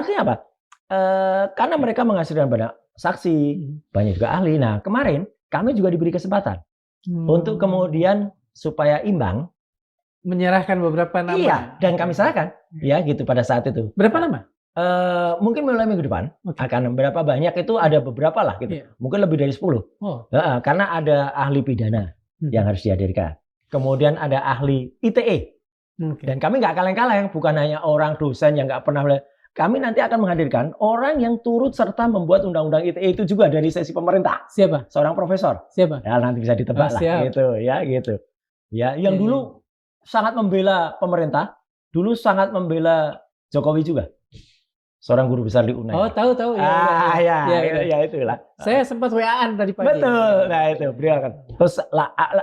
Artinya apa? Karena mereka menghasilkan banyak saksi, banyak juga ahli. Nah, kemarin kami juga diberi kesempatan untuk kemudian supaya imbang. Menyerahkan beberapa nama. Iya, dan kami serahkan, ya gitu pada saat itu. Berapa nama? Mungkin mulai minggu depan akan berapa banyak itu ada beberapa lah gitu. Mungkin lebih dari 10. Karena ada ahli pidana yang harus dihadirkan. Kemudian ada ahli ITE. Dan kami nggak kaleng-kaleng, bukan hanya orang dosen yang nggak pernah. Kami nanti akan menghadirkan orang yang turut serta membuat undang-undang ITE itu juga dari sesi pemerintah. Siapa? Seorang profesor. Siapa? Ya nanti bisa ditebak lah gitu, ya gitu. Ya, yang dulu sangat membela pemerintah, dulu sangat membela Jokowi juga. Seorang guru besar di UNER. Oh, tahu. Ya, itulah. Saya sempat WA-an tadi pagi. Betul. Nah, itu beliau kan. Terus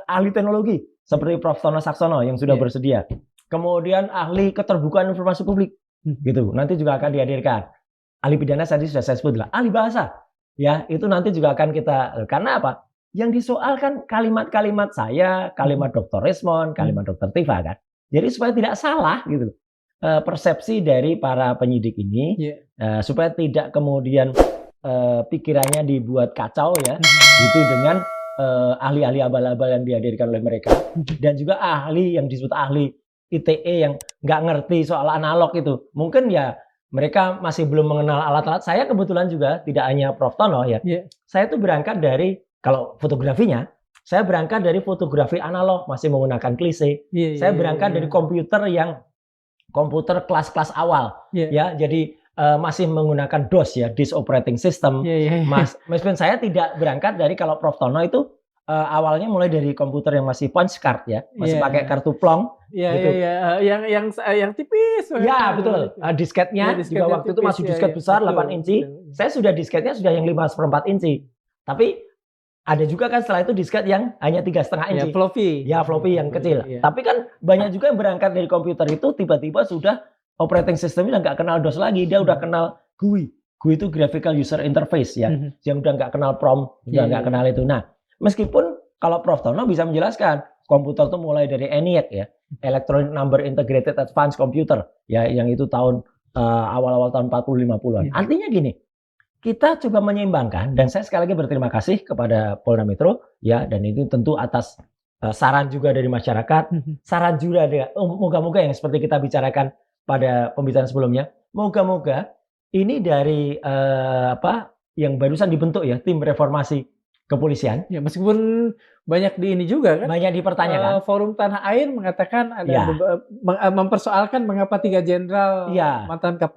ahli teknologi seperti Prof. Tono Saksono yang sudah bersedia. Kemudian ahli keterbukaan informasi publik. Gitu. Nanti juga akan dihadirkan. Ahli pidana tadi sudah saya sebut lah. Ahli bahasa. Ya, itu nanti juga akan kita, karena apa? Yang disoalkan kalimat-kalimat saya, kalimat Dr. Resmond, kalimat Dr. Tifa kan. Jadi supaya tidak salah gitu. Persepsi dari para penyidik ini supaya tidak kemudian pikirannya dibuat kacau ya. Gitu dengan ahli-ahli abal-abal yang dihadirkan oleh mereka dan juga ahli yang disebut ahli ITE yang nggak ngerti soal analog itu. Mungkin ya mereka masih belum mengenal alat-alat. Saya kebetulan juga tidak hanya Prof. Tono ya. Saya tuh berangkat dari, kalau fotografinya, saya berangkat dari fotografi analog masih menggunakan klise. Saya berangkat dari komputer kelas-kelas awal. Ya, jadi masih menggunakan DOS ya, Disk Operating System. Meskipun saya tidak berangkat dari, kalau Prof. Tono itu awalnya mulai dari komputer yang masih punch card ya, masih pakai kartu plong. Gitu. Yang tipis. Ya betul. Disketnya juga waktu itu masih disket besar 8 inci. Saya sudah disketnya sudah yang 5/4 inci. Tapi ada juga kan setelah itu disket yang hanya 3,5 inci. Floppy yang kecil. Tapi kan banyak juga yang berangkat dari komputer itu tiba-tiba sudah operating systemnya nggak kenal DOS lagi, dia udah kenal GUI. GUI itu Graphical User Interface ya, yang udah nggak kenal prompt, udah nggak kenal itu. Nah, meskipun kalau Prof. Tono bisa menjelaskan, komputer itu mulai dari ENIAC ya, Electronic Number Integrated Advanced Computer, ya, yang itu tahun awal-awal tahun 40-50-an. Artinya gini, kita coba menyeimbangkan, dan saya sekali lagi berterima kasih kepada Polda Metro, ya, dan itu tentu atas saran juga dari masyarakat, saran juga ada, moga-moga yang seperti kita bicarakan pada pembicaraan sebelumnya, moga-moga ini dari yang barusan dibentuk ya, tim reformasi kepolisian. Ya, meskipun banyak di ini juga kan. Banyak dipertanyakan. Forum Tanah Air mengatakan ada mempersoalkan mengapa 3 jenderal mantan Kapolri